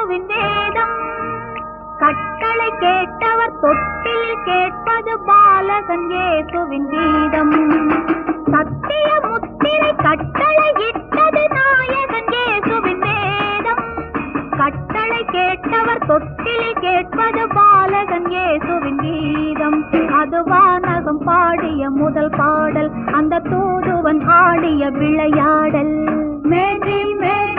இயேசுவின் வேதம். கட்டளை கேட்டவர் தொட்டில் கேட்பது பாலகன் இயேசுவின் கீதம். சத்திய முத்திரை கட்டளை இட்டது நாயகன் இயேசுவின் வேதம். கட்டளை கேட்டவர் தொட்டில் கேட்பது பாலகன் இயேசுவின் கீதம். அது வானகம் பாடிய முதல் பாடல், அந்த தூதுவன் ஆடிய விளையாடல். மேன்மேல்